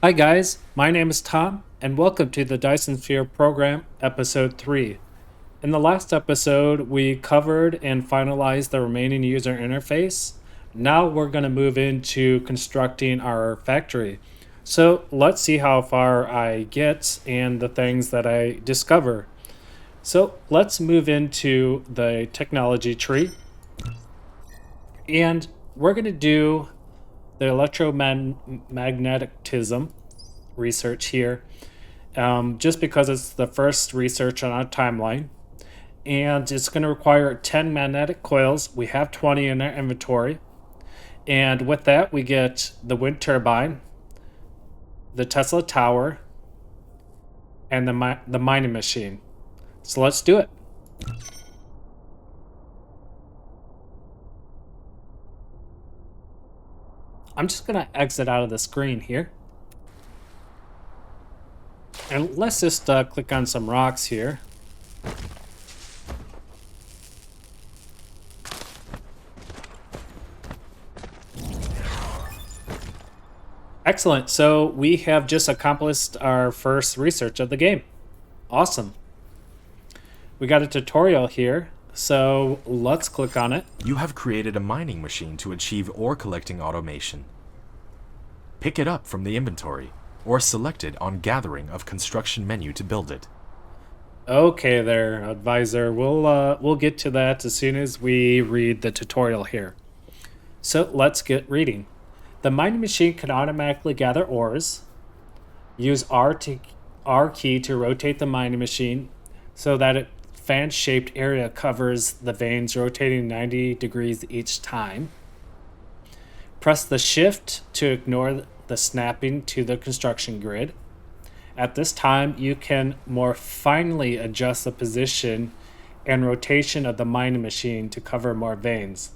Hi guys, my name is Tom, and welcome to the Dyson Sphere Program, Episode 3. In the last episode, we covered and finalized the remaining user interface. Now we're going to move into constructing our factory. So let's see how far I get and the things that I discover. So let's move into the technology tree. And we're going to do the electromagnetism research here, just because it's the first research on our timeline. And it's going to require 10 magnetic coils. We have 20 in our inventory. And with that, we get the wind turbine, the Tesla tower, and the mining machine. So let's do it. I'm just going to exit out of the screen here. And let's just click on some rocks here. Excellent. So we have just accomplished our first research of the game. Awesome. We got a tutorial here, so let's click on it. You have created a mining machine to achieve ore collecting automation. Pick it up from the inventory, or select it on Gathering of Construction menu to build it. Okay there, advisor. We'll get to that as soon as we read the tutorial here. So let's get reading. The mining machine can automatically gather ores. Use R key to rotate the mining machine so that a fan-shaped area covers the veins, rotating 90 degrees each time. Press the shift to ignore the snapping to the construction grid. At this time, you can more finely adjust the position and rotation of the mining machine to cover more veins.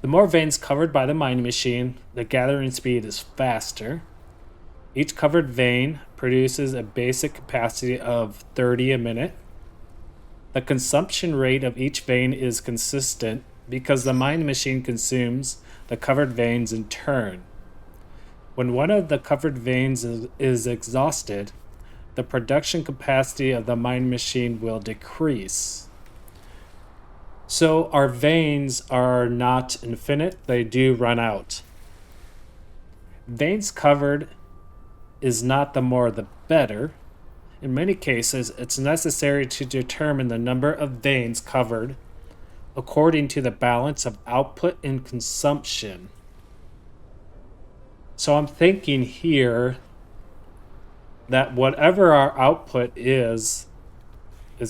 The more veins covered by the mining machine, the gathering speed is faster. Each covered vein produces a basic capacity of 30 a minute. The consumption rate of each vein is consistent because the mining machine consumes the covered veins in turn. When one of the covered veins is exhausted, the production capacity of the mining machine will decrease. So our veins are not infinite, they do run out. Veins covered is not the more the better. In many cases, it's necessary to determine the number of veins covered according to the balance of output and consumption. So I'm thinking here that whatever our output is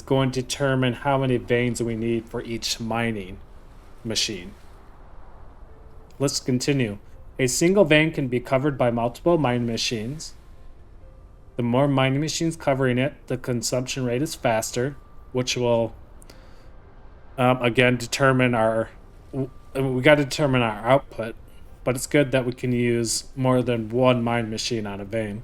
going to determine how many veins we need for each mining machine. Let's continue. A single vein can be covered by multiple mining machines. The more mining machines covering it, the consumption rate is faster, which will again determine we got to determine our output, but it's good that we can use more than one mining machine on a vein.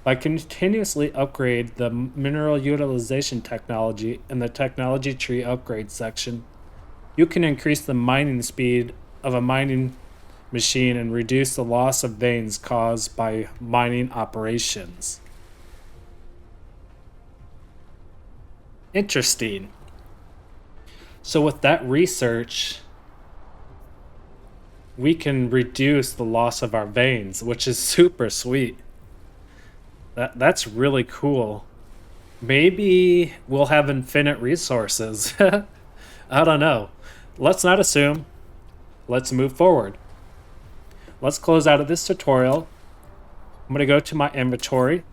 By continuously upgrade the mineral utilization technology in the technology tree upgrade section, you can increase the mining speed of a mining machine and reduce the loss of veins caused by mining operations. Interesting. So with that research, we can reduce the loss of our veins, which is super sweet. That's really cool. Maybe we'll have infinite resources. I don't know. Let's not assume. Let's move forward. Let's close out of this tutorial. I'm going to go to my inventory.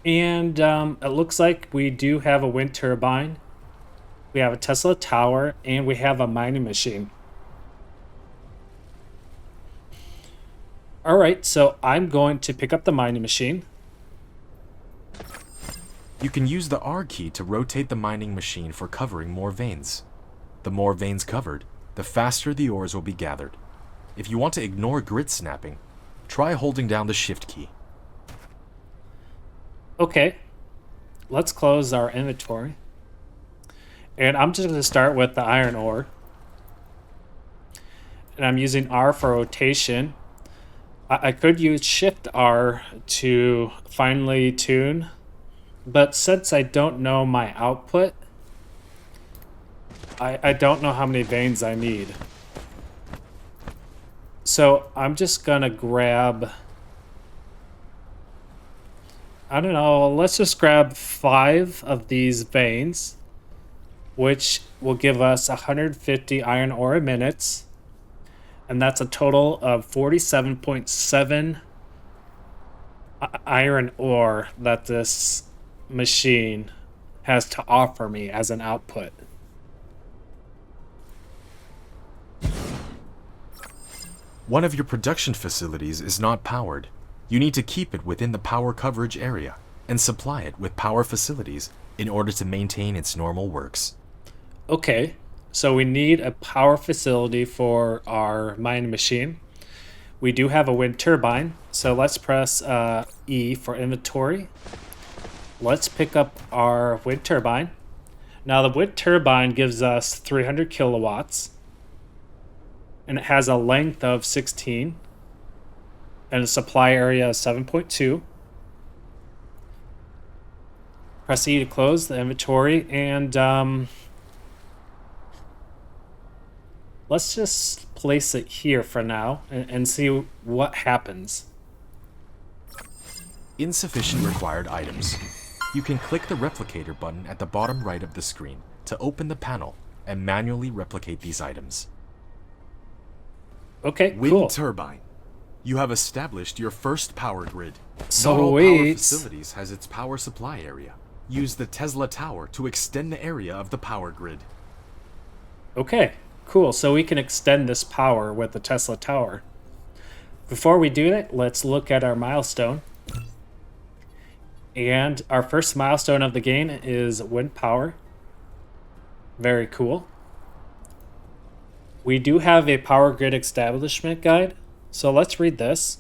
And it looks like we do have a wind turbine. We have a Tesla tower, and we have a mining machine. All right, so I'm going to pick up the mining machine. You can use the R key to rotate the mining machine for covering more veins. The more veins covered, the faster the ores will be gathered. If you want to ignore grid snapping, try holding down the shift key. Okay, let's close our inventory. And I'm just going to start with the iron ore. and I'm using R for rotation. I could use Shift R to finely tune, but since I don't know my output, I don't know how many vanes I need. So I'm just gonna grab, I don't know, let's just grab 5 of these vanes, which will give us 150 iron ore minutes. And that's a total of 47.7 iron ore that this machine has to offer me as an output. One of your production facilities is not powered. You need to keep it within the power coverage area and supply it with power facilities in order to maintain its normal works. Okay, so we need a power facility for our mining machine. We do have a wind turbine, so let's press E for inventory. Let's pick up our wind turbine. Now the wind turbine gives us 300 kilowatts, and it has a length of 16 and a supply area of 7.2. Press E to close the inventory, and let's just place it here for now and see what happens. Insufficient required items. You can click the replicator button at the bottom right of the screen to open the panel and manually replicate these items. Okay, Wind cool. Turbine. You have established your first power grid. So Not all power wait. facilities has its power supply area. Use the Tesla Tower to extend the area of the power grid. Okay, cool. So we can extend this power with the Tesla Tower. Before we do that, let's look at our milestone. And our first milestone of the game is wind power. Very cool. We do have a power grid establishment guide, so let's read this.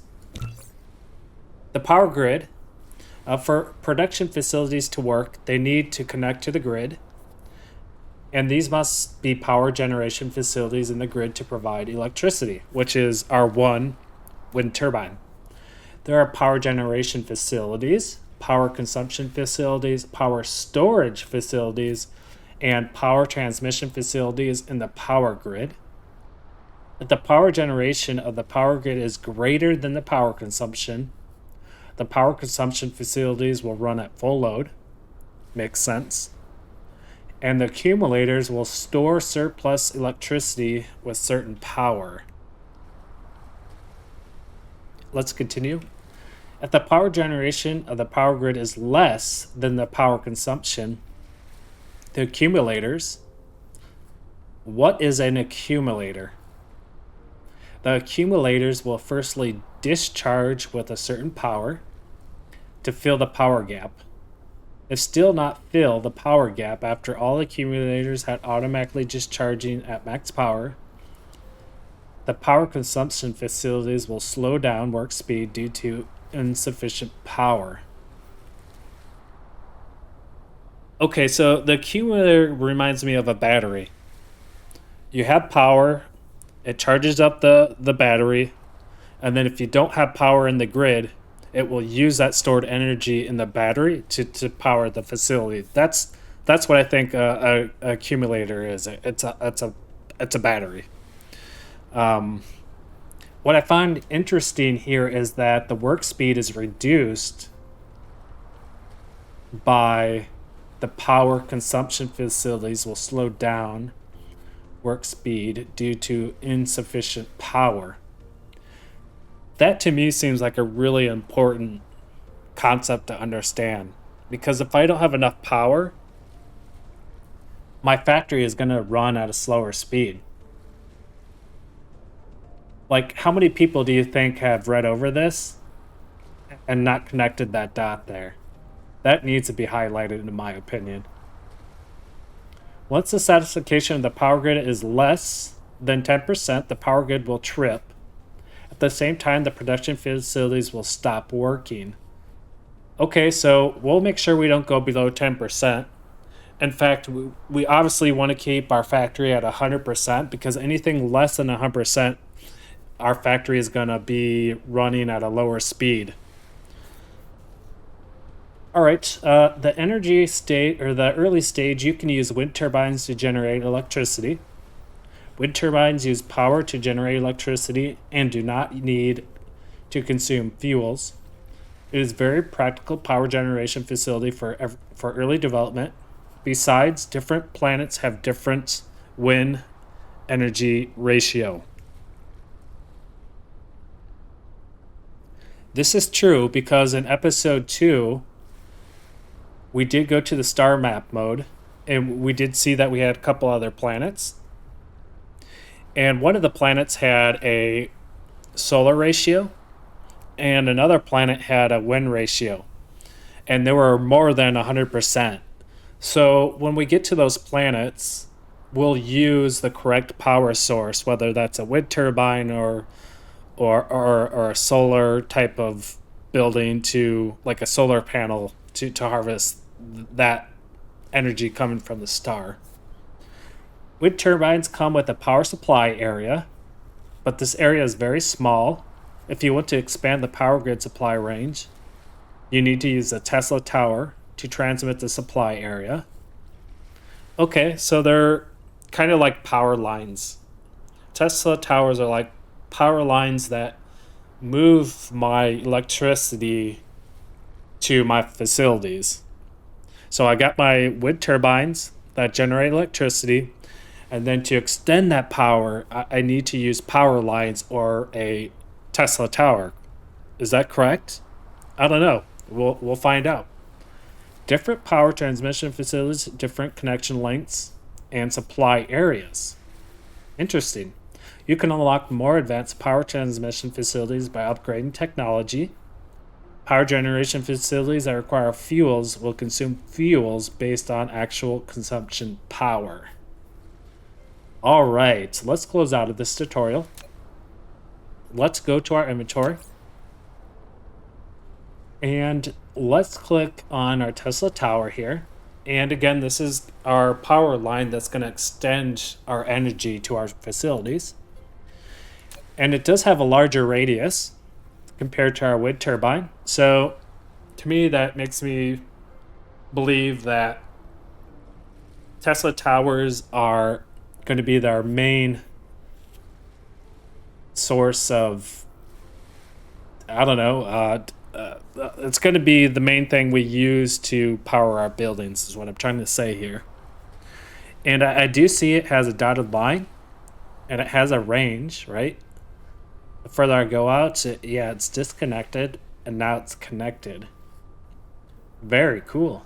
The power grid, for production facilities to work, they need to connect to the grid, and these must be power generation facilities in the grid to provide electricity, which is our one wind turbine. There are power generation facilities, power consumption facilities, power storage facilities, and power transmission facilities in the power grid. If the power generation of the power grid is greater than the power consumption, the power consumption facilities will run at full load. Makes sense. And the accumulators will store surplus electricity with certain power. Let's continue. If the power generation of the power grid is less than the power consumption, the accumulators. What is an accumulator? The accumulators will firstly discharge with a certain power to fill the power gap. If still not fill the power gap after all accumulators had automatically discharging at max power, the power consumption facilities will slow down work speed due to insufficient power. Okay, so the accumulator reminds me of a battery. You have power, it charges up the battery, and then if you don't have power in the grid, it will use that stored energy in the battery to power the facility. That's what I think a accumulator is. It's a battery. What I find interesting here is that the work speed is reduced by the power consumption facilities will slow down work speed due to insufficient power. That to me seems like a really important concept to understand, because if I don't have enough power, my factory is going to run at a slower speed. Like, how many people do you think have read over this and not connected that dot there? That needs to be highlighted, in my opinion. Once the satisfaction of the power grid is less than 10%, the power grid will trip. At the same time, the production facilities will stop working. Okay, so we'll make sure we don't go below 10%. In fact, we obviously want to keep our factory at 100%, because anything less than 100% our factory is going to be running at a lower speed. All right, the energy state, or the early stage, you can use wind turbines to generate electricity. Wind turbines use power to generate electricity and do not need to consume fuels. It is a very practical power generation facility for early development. Besides, different planets have different wind energy ratio. This is true because in episode 2, we did go to the star map mode, and we did see that we had a couple other planets. And one of the planets had a solar ratio, and another planet had a wind ratio. And they were more than 100%. So when we get to those planets, we'll use the correct power source, whether that's a wind turbine or a solar type of building, to like a solar panel to harvest that energy coming from the star. Wind turbines come with a power supply area, but this area is very small. If you want to expand the power grid supply range, you need to use a Tesla tower to transmit the supply area. Okay, so they're kind of like power lines. Tesla towers are like power lines that move my electricity to my facilities. So I got my wind turbines that generate electricity, and then to extend that power, I need to use power lines or a Tesla tower. Is that correct? I don't know. We'll find out. Different power transmission facilities, different connection lengths, and supply areas. Interesting. You can unlock more advanced power transmission facilities by upgrading technology. Power generation facilities that require fuels will consume fuels based on actual consumption power. All right, so let's close out of this tutorial. Let's go to our inventory. And let's click on our Tesla tower here. And again, this is our power line that's going to extend our energy to our facilities. And it does have a larger radius compared to our wind turbine. So to me, that makes me believe that Tesla towers are going to be our main source of, I don't know, it's going to be the main thing we use to power our buildings, is what I'm trying to say here. And I do see it has a dotted line, and it has a range, right? The further I go out, it's disconnected, and now it's connected. Very cool.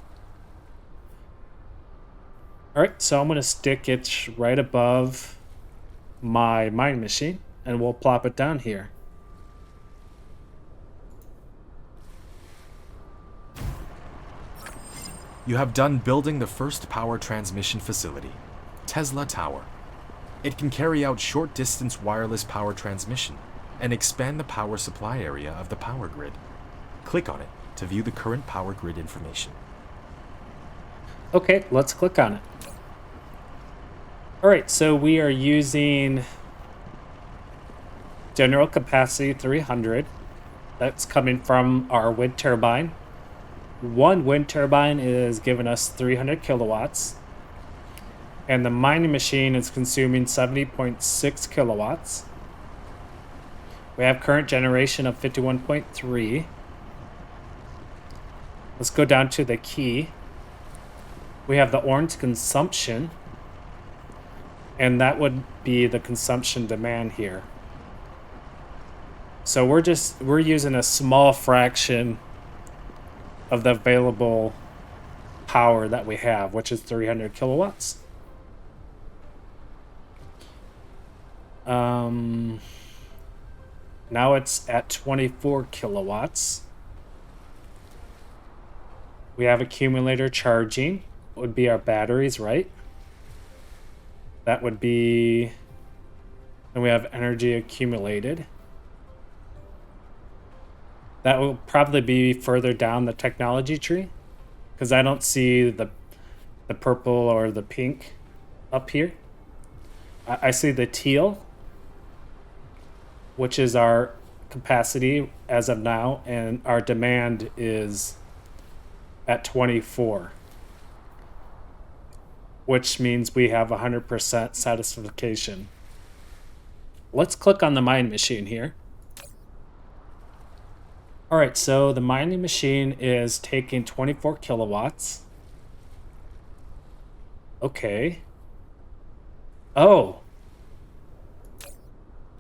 All right, so I'm going to stick it right above my mining machine, and we'll plop it down here. You have done building the first power transmission facility, Tesla Tower. It can carry out short-distance wireless power transmission and expand the power supply area of the power grid. Click on it to view the current power grid information. Okay, let's click on it. All right, so we are using general capacity 300. That's coming from our wind turbine. One wind turbine is giving us 300 kilowatts. And the mining machine is consuming 70.6 kilowatts. We have current generation of 51.3. Let's go down to the key. We have the orange consumption, and that would be the consumption demand here. So we're using a small fraction of the available power that we have, which is 300 kilowatts. Now it's at 24 kilowatts. We have accumulator charging, would be our batteries, right? That would be, and we have energy accumulated. That will probably be further down the technology tree, because I don't see the purple or the pink up here. I see the teal. which is our capacity as of now, and our demand is at 24, which means we have 100% satisfaction. Let's click on the mining machine here. All right, so the mining machine is taking 24 kilowatts. Okay. Oh.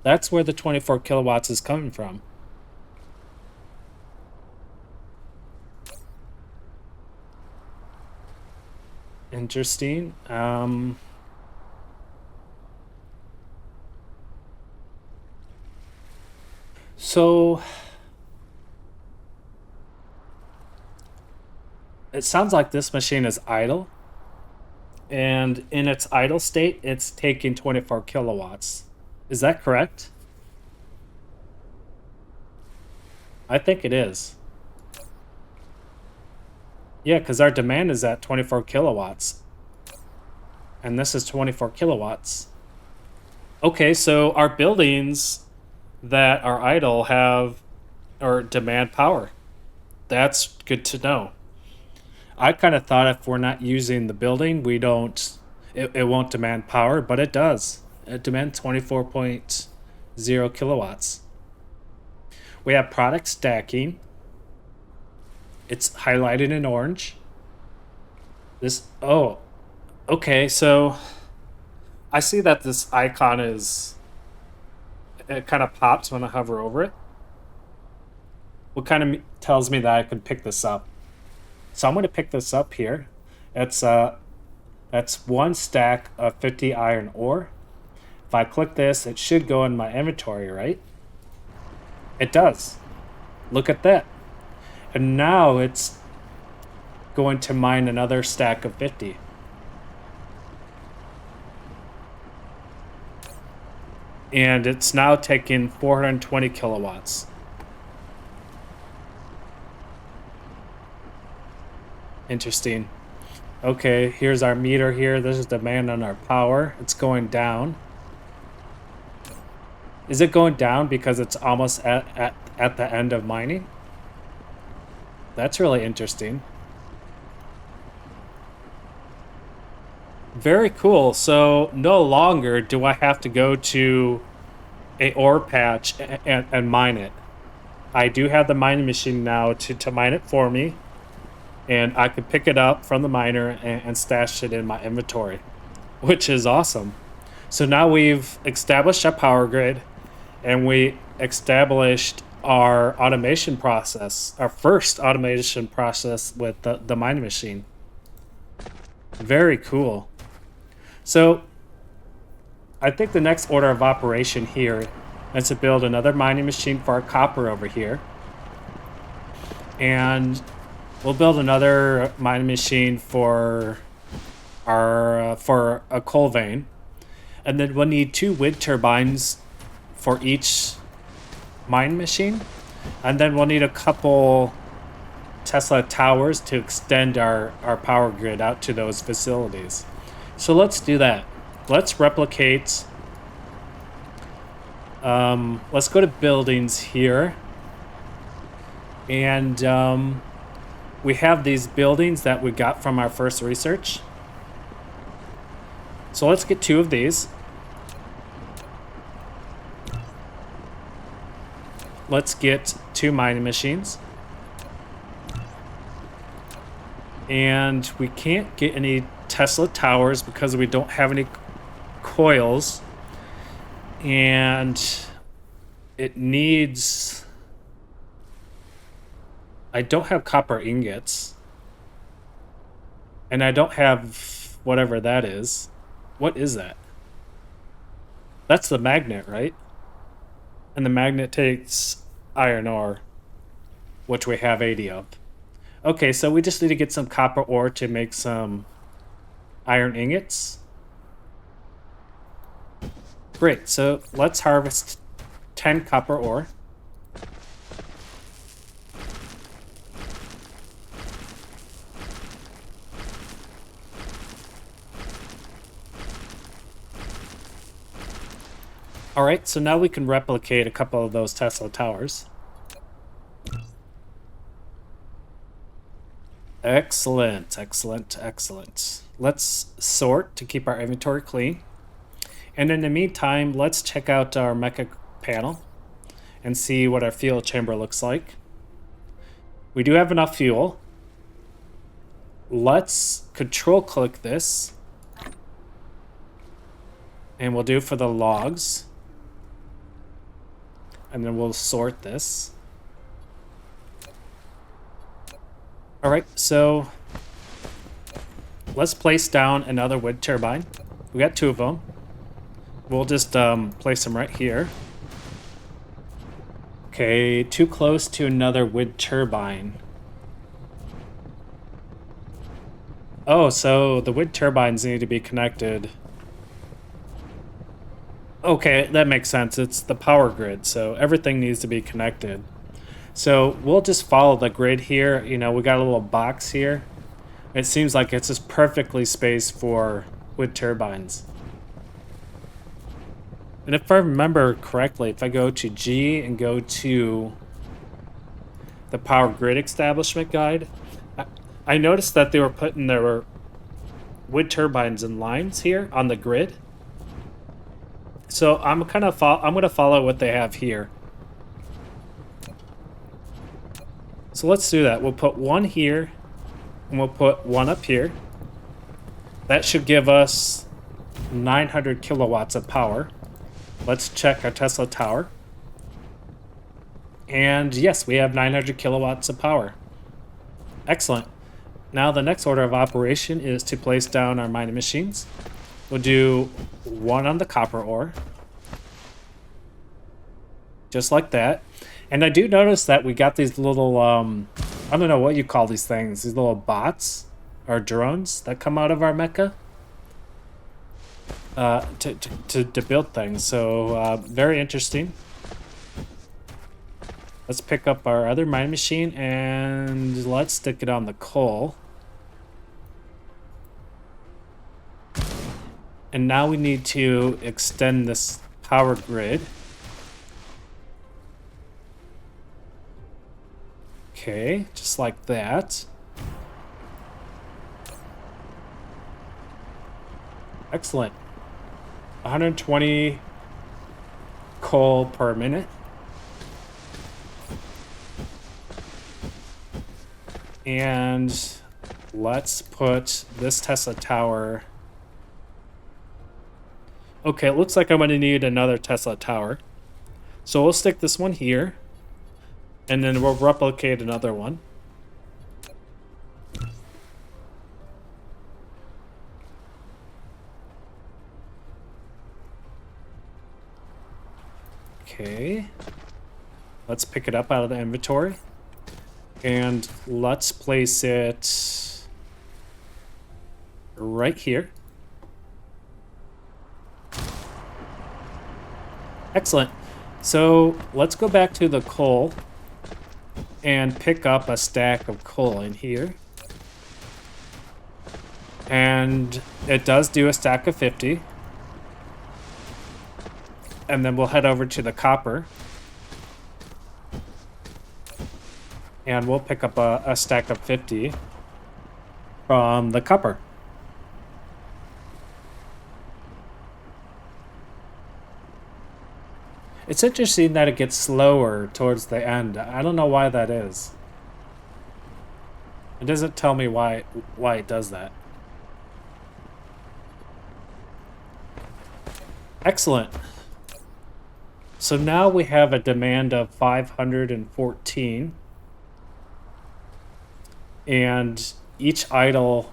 That's where the 24 kilowatts is coming from. Interesting. So it sounds like this machine is idle. And in its idle state, it's taking 24 kilowatts. Is that correct? I think it is. Yeah, because our demand is at 24 kilowatts. And this is 24 kilowatts. Okay, so our buildings that are idle have or demand power. That's good to know. I kind of thought if we're not using the building, it won't demand power, but it does. It demands 24.0 kilowatts. We have product stacking. It's highlighted in orange. Okay, so I see that this icon it kind of pops when I hover over it. What kind of tells me that I can pick this up. So I'm going to pick this up here. That's one stack of 50 iron ore. If I click this, it should go in my inventory, right? It does. Look at that. And now it's going to mine another stack of 50. And it's now taking 420 kilowatts. Interesting. Okay, here's our meter here. This is demand on our power. It's going down. Is it going down because it's almost at the end of mining? That's really interesting. Very cool. So no longer do I have to go to a ore patch and mine it. I do have the mining machine now to mine it for me. And I could pick it up from the miner and stash it in my inventory, which is awesome. So now we've established our power grid, and we established our automation process, our first automation process with the mining machine. Very cool. So I think the next order of operation here is to build another mining machine for our copper over here. And we'll build another mining machine for a coal vein, and then we'll need 2 wind turbines for each mining machine, and then we'll need a couple Tesla towers to extend our power grid out to those facilities. So let's do that. Let's replicate. Let's go to buildings here, and we have these buildings that we got from our first research. So let's get 2 of these. Let's get 2 mining machines. And we can't get any Tesla towers because we don't have any coils. And it needs... I don't have copper ingots. And I don't have whatever that is. What is that? That's the magnet, right? And the magnet takes iron ore, which we have 80 of. Okay, so we just need to get some copper ore to make some iron ingots. Great, so let's harvest 10 copper ore. All right, so now we can replicate a couple of those Tesla towers. Excellent, excellent, excellent. Let's sort to keep our inventory clean. And in the meantime, let's check out our mecha panel and see what our fuel chamber looks like. We do have enough fuel. Let's control click this. And we'll do for the logs. And then we'll sort this. All right, so let's place down another wind turbine. We got 2 of them. We'll just place them right here. Okay, too close to another wind turbine. Oh, so the wind turbines need to be connected. Okay, that makes sense. It's the power grid, so everything needs to be connected. So we'll just follow the grid here. You know, we got a little box here. It seems like it's just perfectly spaced for wind turbines. And if I remember correctly, if I go to G and go to the power grid establishment guide, I noticed that they were putting their wind turbines in lines here on the grid. So I'm going to follow what they have here. So let's do that. We'll put one here, and we'll put one up here. That should give us 900 kilowatts of power. Let's check our Tesla tower. And yes, we have 900 kilowatts of power. Excellent. Now the next order of operation is to place down our mining machines. We'll do one on the copper ore. Just like that. And I do notice that we got these little, I don't know what you call these things, these little bots or drones that come out of our mecha to build things. So very interesting. Let's pick up our other mining machine and let's stick it on the coal. And now we need to extend this power grid. Okay, just like that. Excellent. 120 coal per minute. And let's put this Tesla tower. Okay, it looks like I'm going to need another Tesla tower. So we'll stick this one here. And then we'll replicate another one. Okay. Let's pick it up out of the inventory. And let's place it right here. Excellent. So let's go back to the coal and pick up a stack of coal in here. And it does do a stack of 50. And then we'll head over to the copper. And we'll pick up a stack of 50 from the copper. It's interesting that it gets slower towards the end. I don't know why that is. It doesn't tell me why it does that. Excellent. So now we have a demand of 514. And each idle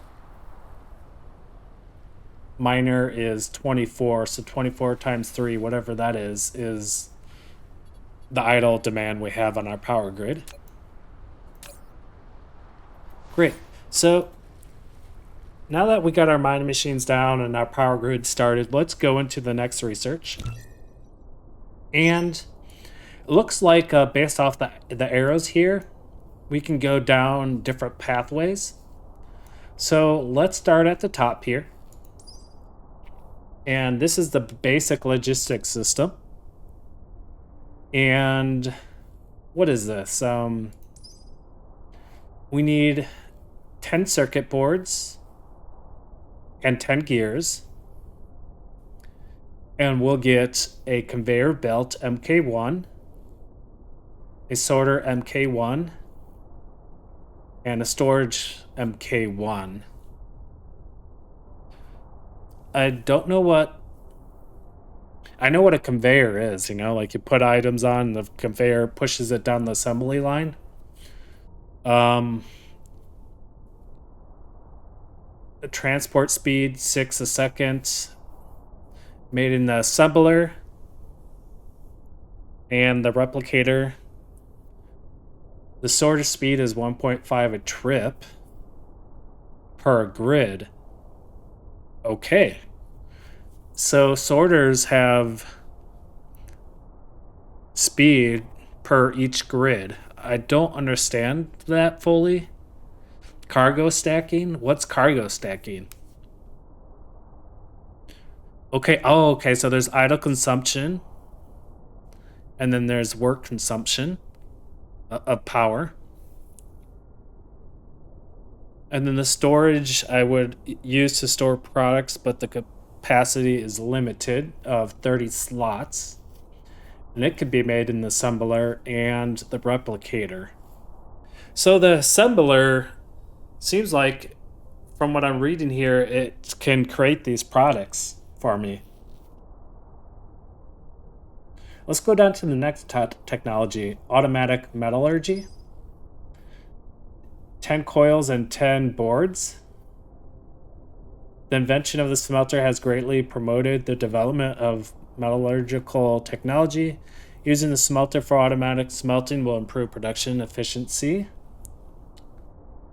miner is 24, so 24 times 3, whatever that is the idle demand we have on our power grid. Great. So now that we got our mining machines down and our power grid started, let's go into the next research. And it looks like based off the arrows here, we can go down different pathways. So let's start at the top here. And this is the basic logistics system. And what is this? We need 10 circuit boards and 10 gears. And we'll get a conveyor belt MK1, a sorter MK1, and a storage MK1. I don't know what... I know what a conveyor is, you know, like you put items on, the conveyor pushes it down the assembly line. The transport speed, 6 a second. Made in the assembler. And the replicator. The sorter speed is 1.5 a trip per grid. Okay. So sorters have speed per each grid. I don't understand that fully. Cargo stacking? What's cargo stacking? Okay, oh, okay, so there's idle consumption. And then there's work consumption of power. And then the storage I would use to store products, but the capacity is limited of 30 slots. And it could be made in the assembler and the replicator. So the assembler seems like, from what I'm reading here, it can create these products for me. Let's go down to the next technology, automatic metallurgy. 10 coils and 10 boards. The invention of the smelter has greatly promoted the development of metallurgical technology. Using the smelter for automatic smelting will improve production efficiency.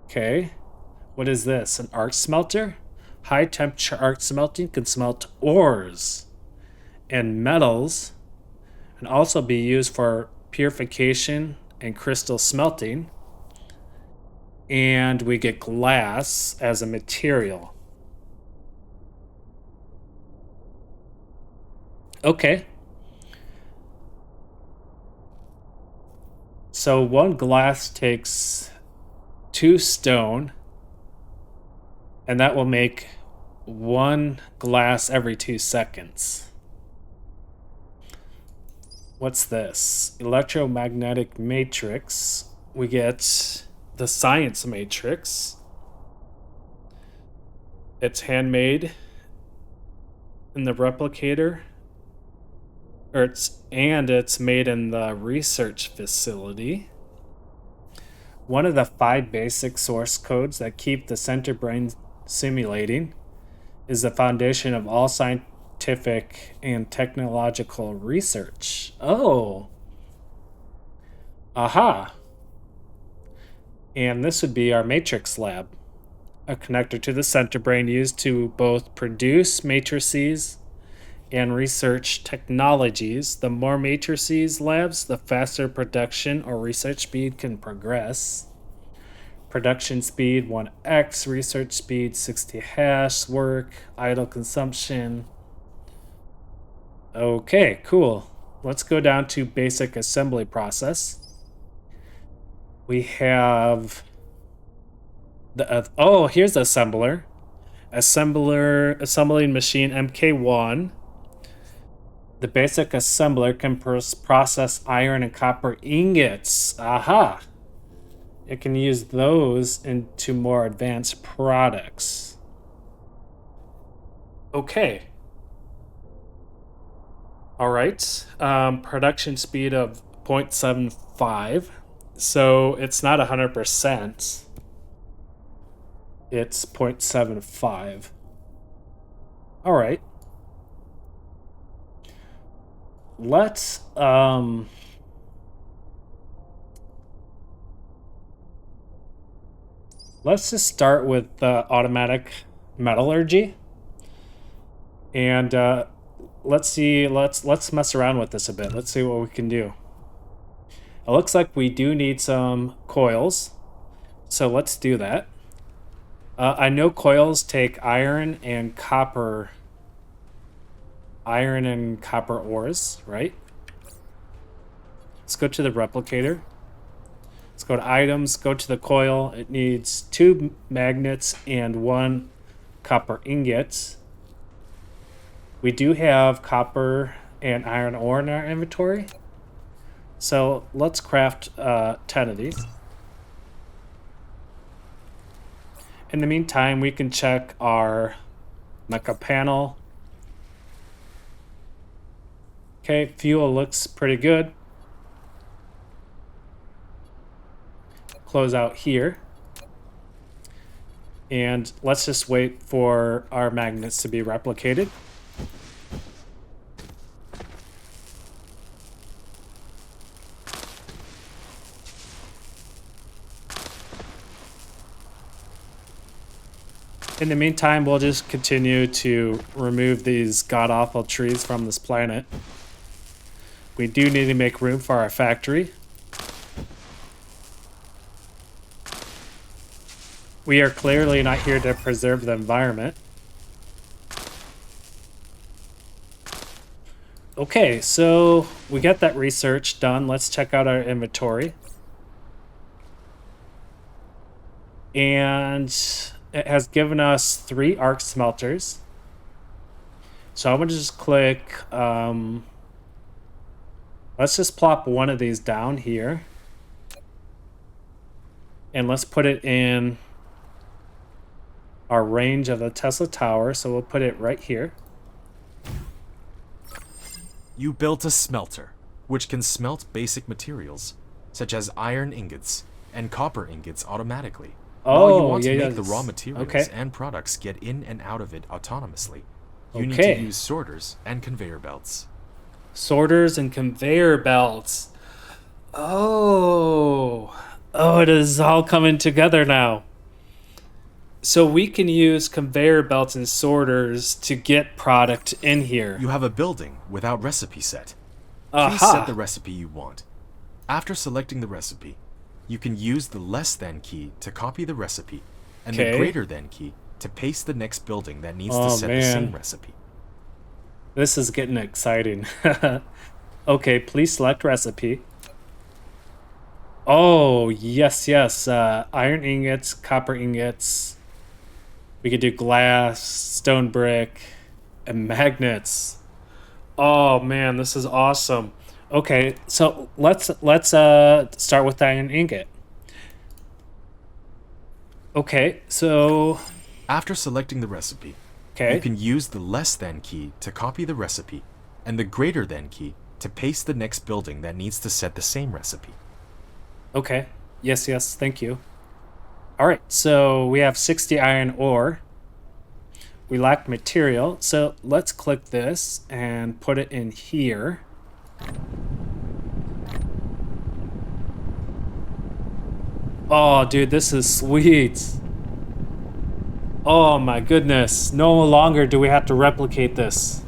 Okay. What is this? An arc smelter? High temperature arc smelting can smelt ores and metals and also be used for purification and crystal smelting. And we get glass as a material. Okay. So one glass takes 2 stone, and that will make 1 glass every 2 seconds. What's this? Electromagnetic matrix. We get the science matrix. It's handmade in the replicator. It's made in the research facility. One of the 5 basic source codes that keep the center brain simulating is the foundation of all scientific and technological research. Oh. Aha. And this would be our matrix lab, a connector to the center brain used to both produce matrices and research technologies. The more matrices labs, the faster production or research speed can progress. Production speed 1x, research speed 60 hash, work, idle consumption. Okay, cool. Let's go down to basic assembly process. We have the here's the assembler. Assembling machine MK1. The basic assembler can process iron and copper ingots. Aha! It can use those into more advanced products. Okay. All right. Production speed of 0.75. So it's not 100%. It's 0.75. All right. Let's just start with automatic metallurgy, and let's mess around with this a bit. Let's see what we can do. It looks like we do need some coils, so let's do that. I know coils take iron and copper ores, right? Let's go to the replicator. Let's go to items, go to the coil. It needs 2 magnets and 1 copper ingot. We do have copper and iron ore in our inventory. So let's craft 10 of these. In the meantime, we can check our mecha panel. Okay, fuel looks pretty good. Close out here. And let's just wait for our magnets to be replicated. In the meantime, we'll just continue to remove these god-awful trees from this planet. We do need to make room for our factory. We are clearly not here to preserve the environment. Okay, so we got that research done. Let's check out our inventory. And it has given us 3 arc smelters. So I'm going to just click, let's just plop one of these down here. And let's put it in our range of the Tesla tower. So we'll put it right here. You built a smelter, which can smelt basic materials, such as iron ingots and copper ingots automatically. While you want to make the raw materials and products get in and out of it autonomously, you need to use sorters and conveyor belts. Sorters and conveyor belts. Oh, it is all coming together now. So we can use conveyor belts and sorters to get product in here. You have a building without recipe set. Please set the recipe you want. After selecting the recipe, you can use the less than key to copy the recipe, and the greater than key to paste the next building that needs to set the same recipe. This is getting exciting. Okay, please select recipe. Oh, yes. Iron ingots, copper ingots. We could do glass, stone brick, and magnets. Oh man, this is awesome. Okay, so let's start with iron ingot. Okay, so after selecting the recipe, you can use the less than key to copy the recipe, and the greater than key to paste the next building that needs to set the same recipe. Okay. Yes, thank you. All right, so we have 60 iron ore. We lack material, so let's click this and put it in here. Oh, dude, this is sweet. Oh my goodness. No longer do we have to replicate this.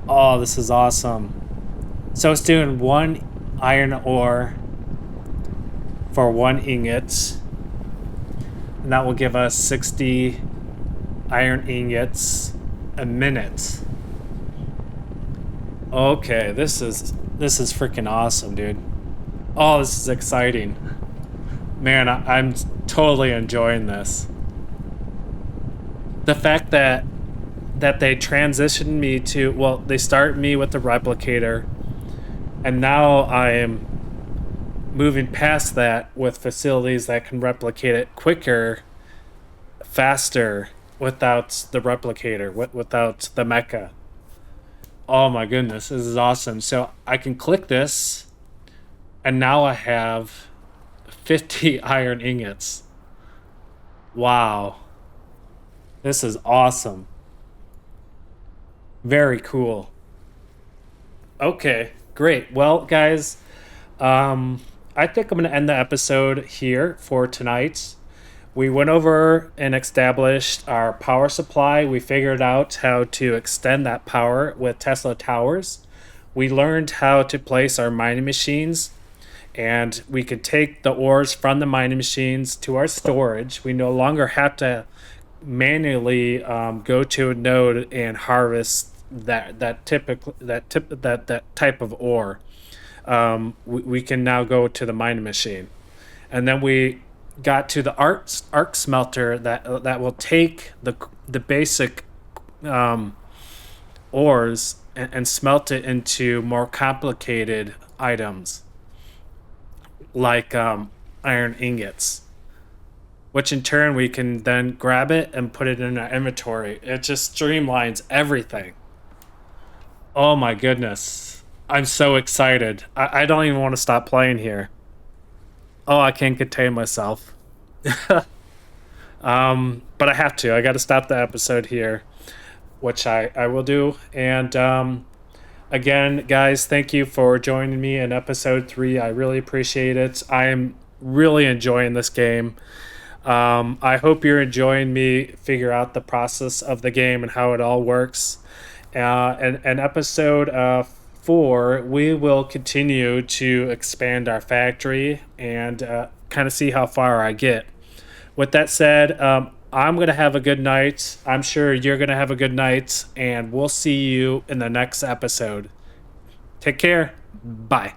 Oh, this is awesome. So it's doing 1 iron ore for 1 ingot. And that will give us 60 iron ingots a minute. Okay, this is freaking awesome, dude. Oh, this is exciting. Man, I'm totally enjoying this. The fact that they transitioned me to, well, they start me with the replicator, and now I am moving past that with facilities that can replicate it quicker, faster, without the replicator, without the mecha. Oh my goodness, this is awesome. So I can click this, and now I have 50 iron ingots. Wow. This is awesome. Very cool. Okay, great. Well, guys, I think I'm going to end the episode here for tonight. We went over and established our power supply. We figured out how to extend that power with Tesla towers. We learned how to place our mining machines, and we could take the ores from the mining machines to our storage. We no longer have to manually go to a node and harvest that type of ore. we can now go to the mining machine. And then we got to the arc smelter that will take the basic ores and smelt it into more complicated items like iron ingots, which in turn we can then grab it and put it in our inventory. It just streamlines everything. Oh my goodness. I'm so excited. I don't even want to stop playing here. Oh, I can't contain myself. But I have to. I got to stop the episode here, which I will do. And again, guys, thank you for joining me in episode 3. I really appreciate it. I am really enjoying this game. I hope you're enjoying me figure out the process of the game and how it all works. And episode 4, we will continue to expand our factory and kind of see how far I get. With that said, I'm going to have a good night. I'm sure you're going to have a good night, and we'll see you in the next episode. Take care. Bye.